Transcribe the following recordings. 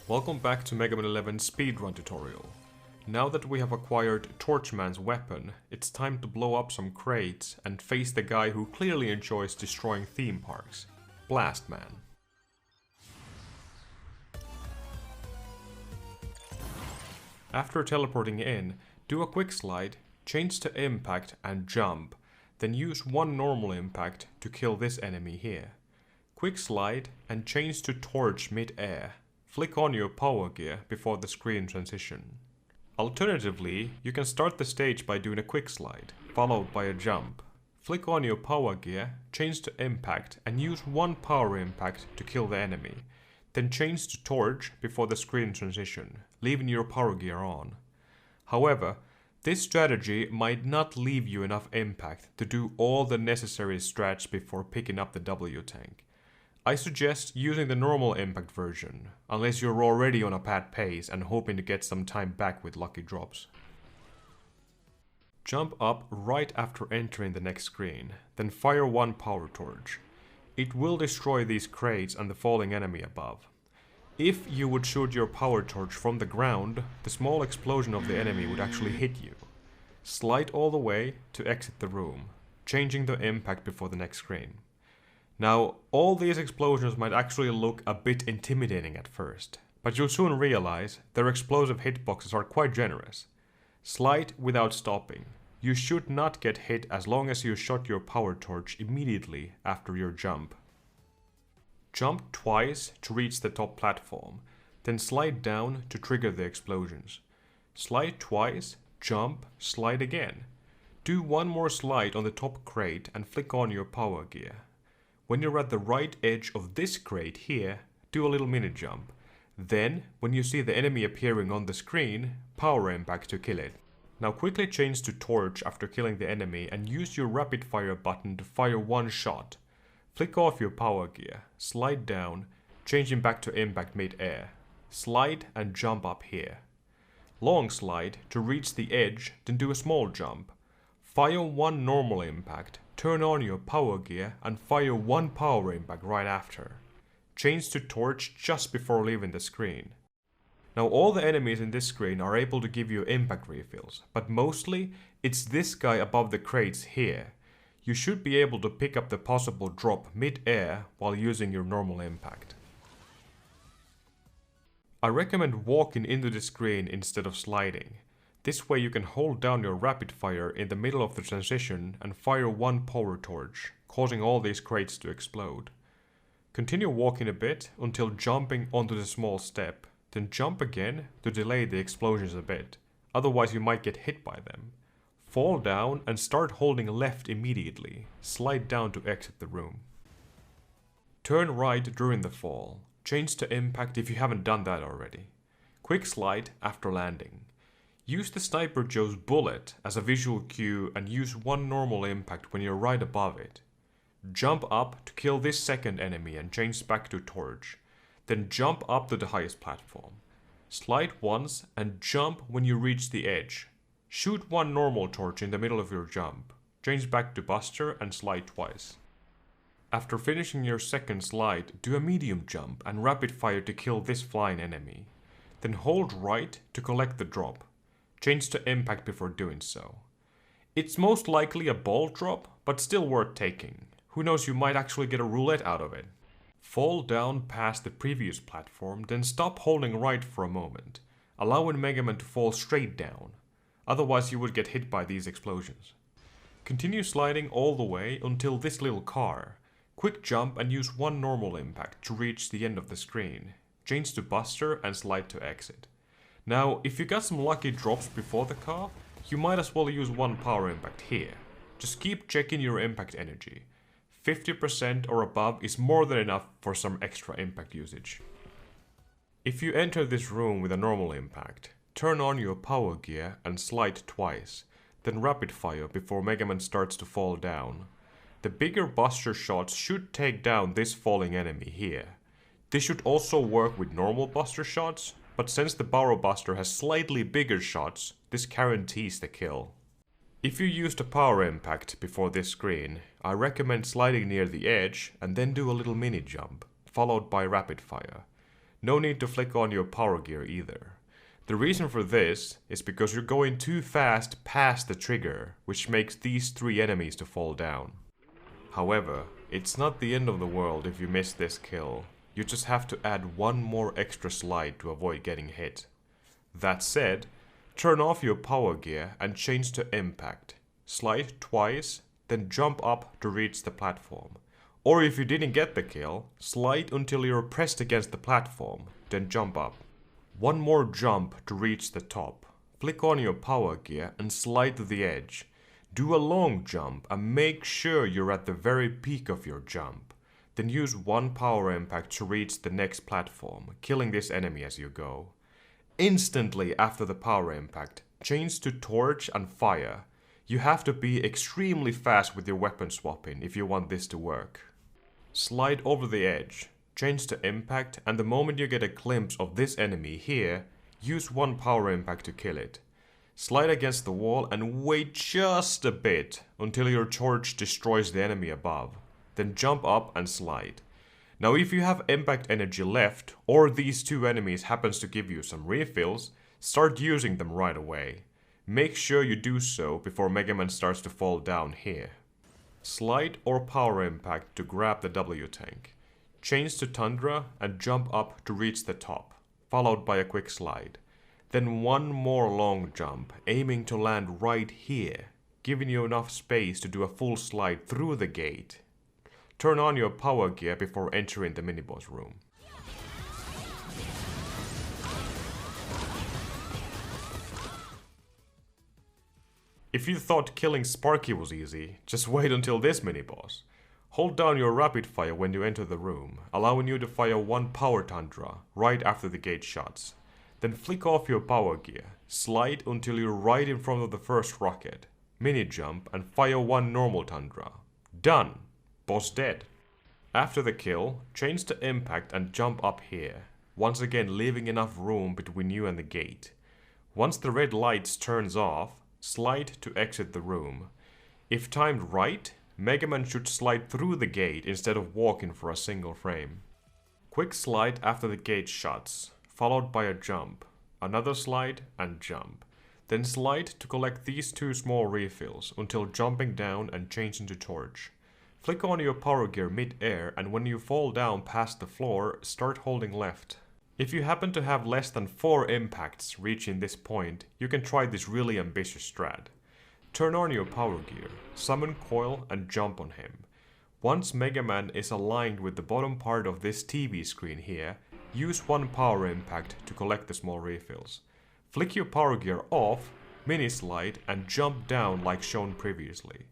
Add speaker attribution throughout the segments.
Speaker 1: Welcome back to Megaman 11 speedrun tutorial. Now that we have acquired Torchman's weapon, it's time to blow up some crates and face the guy who clearly enjoys destroying theme parks, Blastman. After teleporting in, do a quick slide, change to impact and jump, then use one normal impact to kill this enemy here. Quick slide and change to torch mid-air. Flick on your power gear before the screen transition. Alternatively, you can start the stage by doing a quick slide, followed by a jump. Flick on your power gear, change to impact and use one power impact to kill the enemy. Then change to torch before the screen transition, leaving your power gear on. However, this strategy might not leave you enough impact to do all the necessary strats before picking up the W tank. I suggest using the normal impact version, unless you're already on a bad pace and hoping to get some time back with lucky drops. Jump up right after entering the next screen, then fire one power torch. It will destroy these crates and the falling enemy above. If you would shoot your power torch from the ground, the small explosion of the enemy would actually hit you. Slide all the way to exit the room, changing the impact before the next screen. Now, all these explosions might actually look a bit intimidating at first, but you'll soon realize their explosive hitboxes are quite generous. Slide without stopping. You should not get hit as long as you shot your power torch immediately after your jump. Jump twice to reach the top platform, then slide down to trigger the explosions. Slide twice, jump, slide again. Do one more slide on the top crate and flick on your power gear. When you're at the right edge of this crate here, do a little mini jump. Then, when you see the enemy appearing on the screen, power impact to kill it. Now quickly change to torch after killing the enemy and use your rapid fire button to fire one shot. Flick off your power gear, slide down, changing back to impact mid-air. Slide and jump up here. Long slide to reach the edge, then do a small jump. Fire one normal impact, turn on your power gear and fire one power impact right after. Change to torch just before leaving the screen. Now all the enemies in this screen are able to give you impact refills, but mostly it's this guy above the crates here. You should be able to pick up the possible drop mid-air while using your normal impact. I recommend walking into the screen instead of sliding. This way you can hold down your rapid fire in the middle of the transition and fire one power torch, causing all these crates to explode. Continue walking a bit until jumping onto the small step, then jump again to delay the explosions a bit, otherwise you might get hit by them. Fall down and start holding left immediately, slide down to exit the room. Turn right during the fall, change to impact if you haven't done that already. Quick slide after landing. Use the Sniper Joe's bullet as a visual cue and use one normal impact when you're right above it. Jump up to kill this second enemy and change back to torch. Then jump up to the highest platform. Slide once and jump when you reach the edge. Shoot one normal torch in the middle of your jump. Change back to Buster and slide twice. After finishing your second slide, do a medium jump and rapid fire to kill this flying enemy. Then hold right to collect the drop. Change to impact before doing so. It's most likely a ball drop, but still worth taking. Who knows, you might actually get a roulette out of it. Fall down past the previous platform, then stop holding right for a moment, allowing Megaman to fall straight down. Otherwise you would get hit by these explosions. Continue sliding all the way until this little car. Quick jump and use one normal impact to reach the end of the screen. Change to Buster and slide to exit. Now, if you got some lucky drops before the car, you might as well use one power impact here. Just keep checking your impact energy. 50% or above is more than enough for some extra impact usage. If you enter this room with a normal impact, turn on your power gear and slide twice, then rapid fire before Megaman starts to fall down. The bigger Buster shots should take down this falling enemy here. This should also work with normal Buster shots, but since the Barrow Buster has slightly bigger shots, this guarantees the kill. If you used a power impact before this screen, I recommend sliding near the edge and then do a little mini jump, followed by rapid fire. No need to flick on your power gear either. The reason for this is because you're going too fast past the trigger, which makes these 3 enemies to fall down. However, it's not the end of the world if you miss this kill. You just have to add 1 more extra slide to avoid getting hit. That said, turn off your power gear and change to impact. Slide twice, then jump up to reach the platform. Or if you didn't get the kill, slide until you're pressed against the platform, then jump up. 1 more jump to reach the top. Flick on your power gear and slide to the edge. Do a long jump and make sure you're at the very peak of your jump. Then use 1 power impact to reach the next platform, killing this enemy as you go. Instantly after the power impact, change to torch and fire. You have to be extremely fast with your weapon swapping if you want this to work. Slide over the edge, change to impact, and the moment you get a glimpse of this enemy here, use 1 power impact to kill it. Slide against the wall and wait just a bit until your torch destroys the enemy above. Then jump up and slide. Now if you have impact energy left, or these 2 enemies happens to give you some refills, start using them right away. Make sure you do so before Megaman starts to fall down here. Slide or power impact to grab the W tank. Change to Tundra and jump up to reach the top, followed by a quick slide. Then 1 more long jump, aiming to land right here, giving you enough space to do a full slide through the gate. Turn on your power gear before entering the Miniboss room. If you thought killing Sparky was easy, just wait until this Miniboss. Hold down your rapid fire when you enter the room, allowing you to fire 1 power Tundra right after the gate shuts. Then flick off your power gear, slide until you're right in front of the first rocket, mini jump and fire 1 normal Tundra. Done! Boss dead. After the kill, change to impact and jump up here, once again leaving enough room between you and the gate. Once the red lights turns off, slide to exit the room. If timed right, Megaman should slide through the gate instead of walking for a single frame. Quick slide after the gate shuts, followed by a jump, another slide and jump. Then slide to collect these 2 small refills until jumping down and changing to torch. Flick on your power gear mid-air and when you fall down past the floor, start holding left. If you happen to have less than 4 impacts reaching this point, you can try this really ambitious strat. Turn on your power gear, summon Coil and jump on him. Once Megaman is aligned with the bottom part of this TV screen here, use 1 power impact to collect the small refills. Flick your power gear off, mini slide and jump down like shown previously.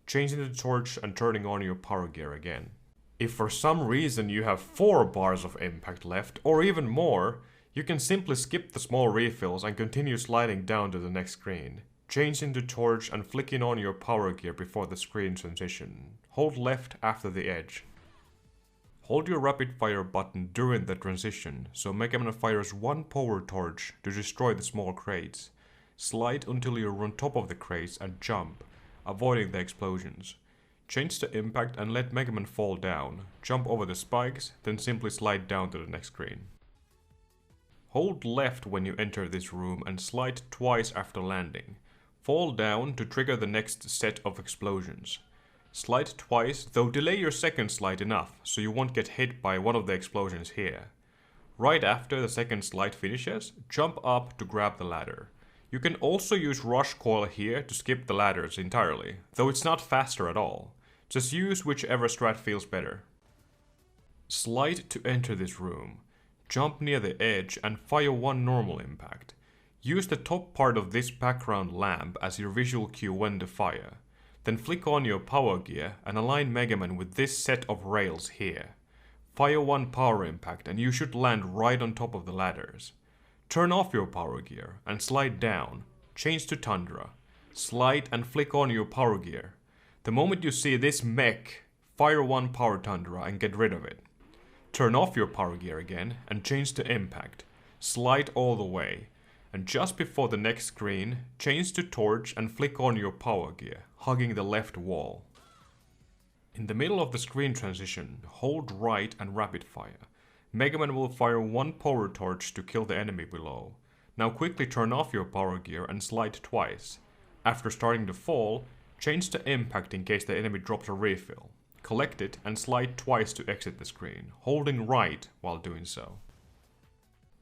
Speaker 1: Changing the torch and turning on your power gear again. If for some reason you have 4 bars of impact left or even more, you can simply skip the small refills and continue sliding down to the next screen. Changing to torch and flicking on your power gear before the screen transition. Hold left after the edge. Hold your rapid fire button during the transition, so Megaman fires 1 power torch to destroy the small crates. Slide until you're on top of the crates and jump, avoiding the explosions. Change to impact and let Megaman fall down, jump over the spikes, then simply slide down to the next screen. Hold left when you enter this room and slide twice after landing. Fall down to trigger the next set of explosions. Slide twice, though delay your second slide enough so you won't get hit by one of the explosions here. Right after the second slide finishes, jump up to grab the ladder. You can also use rush coil here to skip the ladders entirely, though it's not faster at all. Just use whichever strat feels better. Slide to enter this room. Jump near the edge and fire 1 normal impact. Use the top part of this background lamp as your visual cue when to fire. Then flick on your power gear and align Megaman with this set of rails here. Fire 1 power impact and you should land right on top of the ladders. Turn off your power gear and slide down. Change to Tundra. Slide and flick on your power gear. The moment you see this mech, fire 1 power Tundra and get rid of it. Turn off your power gear again and change to impact. Slide all the way. And just before the next screen, change to torch and flick on your power gear, hugging the left wall. In the middle of the screen transition, hold right and rapid fire. Megaman will fire one power torch to kill the enemy below. Now quickly turn off your power gear and slide twice. After starting to fall, change to impact in case the enemy drops a refill. Collect it and slide twice to exit the screen, holding right while doing so.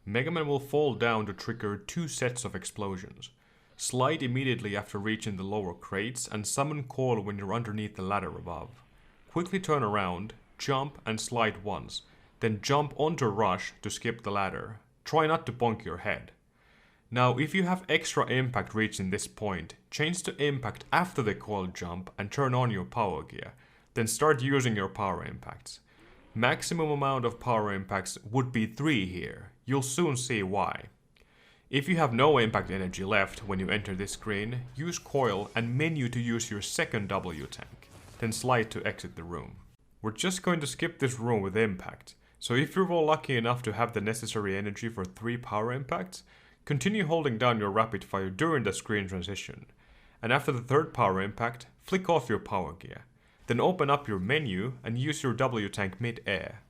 Speaker 1: Megaman will fall down to trigger 2 sets of explosions. Slide immediately after reaching the lower crates and summon Coil when you're underneath the ladder above. Quickly turn around, jump and slide once, then jump onto Rush to skip the ladder. Try not to bonk your head. Now if you have extra impact reaching this point, change to impact after the Coil jump and turn on your power gear, then start using your power impacts. Maximum amount of power impacts would be 3 here, you'll soon see why. If you have no impact energy left when you enter this screen, use Coil and menu to use your second W tank, then slide to exit the room. We're just going to skip this room with impact, so if you're lucky enough to have the necessary energy for 3 power impacts, continue holding down your rapid fire during the screen transition, and after the 3rd power impact, flick off your power gear. Then open up your menu and use your W tank mid-air.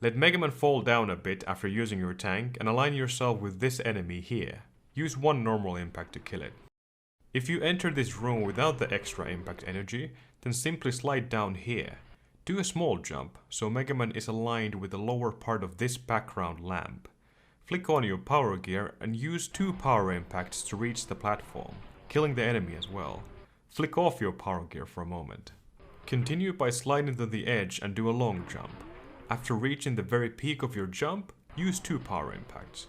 Speaker 1: Let Megaman fall down a bit after using your tank and align yourself with this enemy here. Use 1 normal impact to kill it. If you enter this room without the extra impact energy, then simply slide down here. Do a small jump, so Megaman is aligned with the lower part of this background lamp. Flick on your power gear and use 2 power impacts to reach the platform, killing the enemy as well. Flick off your power gear for a moment. Continue by sliding to the edge and do a long jump. After reaching the very peak of your jump, use 2 power impacts.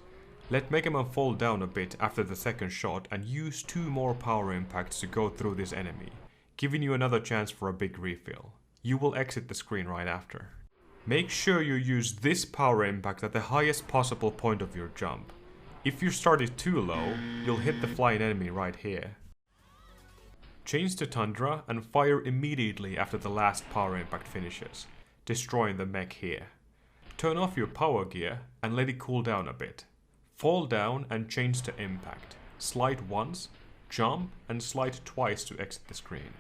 Speaker 1: Let Megaman fall down a bit after the 2nd shot and use 2 more power impacts to go through this enemy, giving you another chance for a big refill. You will exit the screen right after. Make sure you use this power impact at the highest possible point of your jump. If you started too low, you'll hit the flying enemy right here. Change to Tundra and fire immediately after the last power impact finishes, destroying the mech here. Turn off your power gear and let it cool down a bit. Fall down and change to impact. Slide once, jump and slide twice to exit the screen.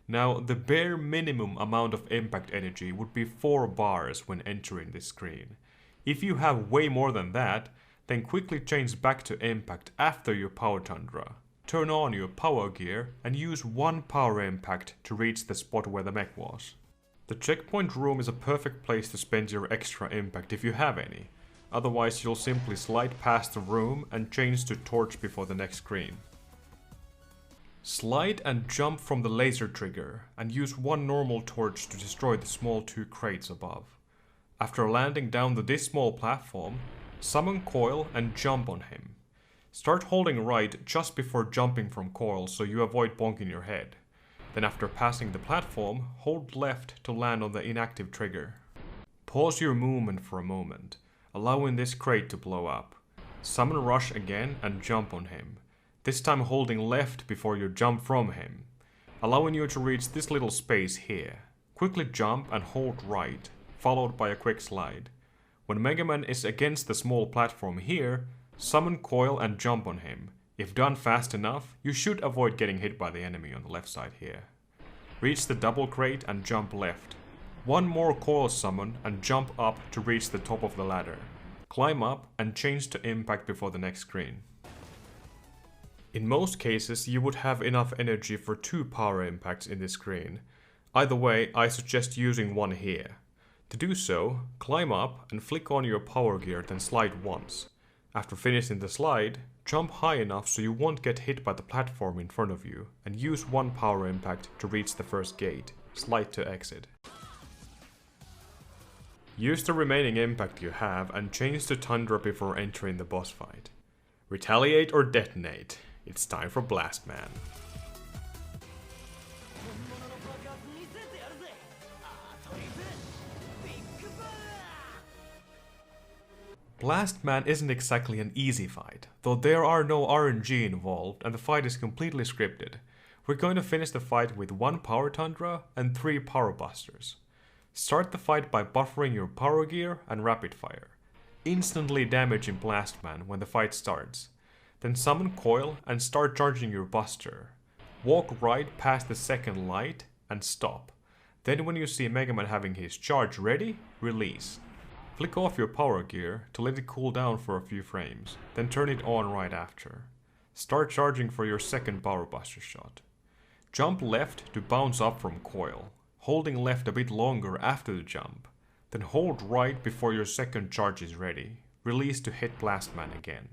Speaker 1: Now the bare minimum amount of impact energy would be 4 bars when entering this screen. If you have way more than that, then quickly change back to impact after your power Tundra. Turn on your power gear and use 1 power impact to reach the spot where the mech was. The checkpoint room is a perfect place to spend your extra impact if you have any. Otherwise you'll simply slide past the room and change to torch before the next screen. Slide and jump from the laser trigger and use 1 normal torch to destroy the small 2 crates above. After landing down this small platform, summon Coil and jump on him. Start holding right just before jumping from Coil so you avoid bonking your head. Then after passing the platform, hold left to land on the inactive trigger. Pause your movement for a moment, allowing this crate to blow up. Summon Rush again and jump on him. This time holding left before you jump from him, allowing you to reach this little space here. Quickly jump and hold right, followed by a quick slide. When Megaman is against the small platform here, summon Coil and jump on him. If done fast enough, you should avoid getting hit by the enemy on the left side here. Reach the double crate and jump left. 1 more Coil summon and jump up to reach the top of the ladder. Climb up and change to impact before the next screen. In most cases, you would have enough energy for 2 power impacts in this screen. Either way, I suggest using 1 here. To do so, climb up and flick on your power gear, then slide once. After finishing the slide, jump high enough so you won't get hit by the platform in front of you, and use 1 power impact to reach the first gate. Slide to exit. Use the remaining impact you have and change to Tundra before entering the boss fight. Retaliate or detonate. It's time for Blast Man. Blast Man isn't exactly an easy fight, though there are no RNG involved and the fight is completely scripted. We're going to finish the fight with 1 power Tundra and 3 power busters. Start the fight by buffering your power gear and rapid fire, instantly damaging Blast Man when the fight starts. Then summon Coil and start charging your buster. Walk right past the second light and stop. Then when you see Megaman having his charge ready, release. Flick off your power gear to let it cool down for a few frames, then turn it on right after. Start charging for your second power buster shot. Jump left to bounce up from Coil, holding left a bit longer after the jump, then hold right before your second charge is ready. Release to hit Blastman again.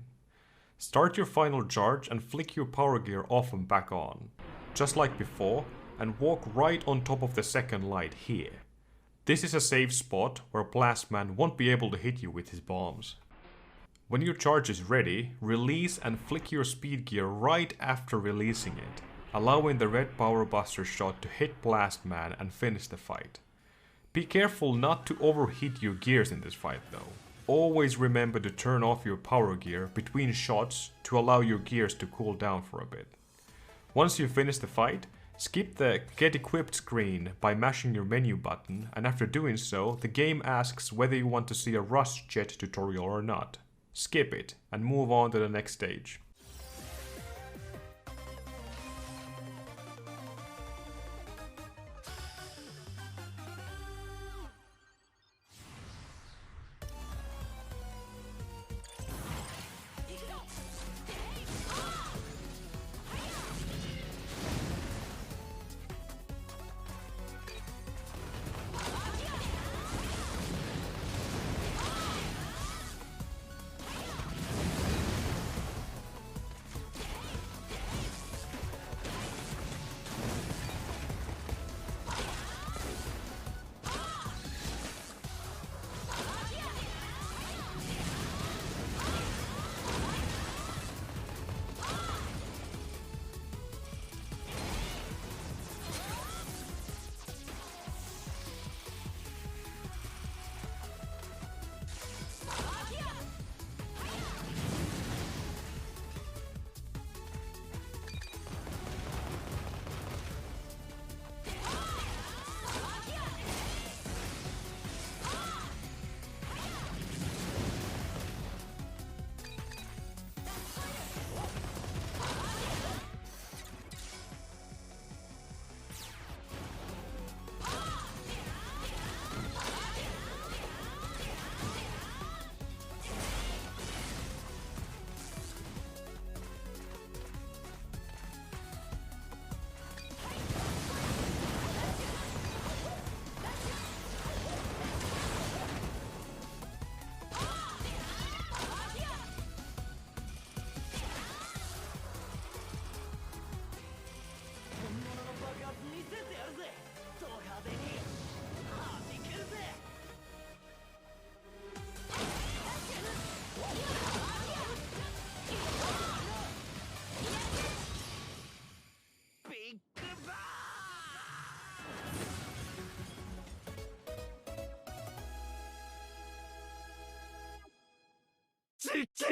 Speaker 1: Start your final charge and flick your power gear off and back on, just like before, and walk right on top of the second light here. This is a safe spot where Blastman won't be able to hit you with his bombs. When your charge is ready, release and flick your speed gear right after releasing it, allowing the red power buster shot to hit Blastman and finish the fight. Be careful not to overheat your gears in this fight though. Always remember to turn off your power gear between shots to allow your gears to cool down for a bit. Once you finish the fight, skip the Get Equipped screen by mashing your menu button, and after doing so, the game asks whether you want to see a Rush Jet tutorial or not. Skip it and move on to the next stage.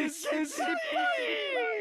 Speaker 2: Sensei!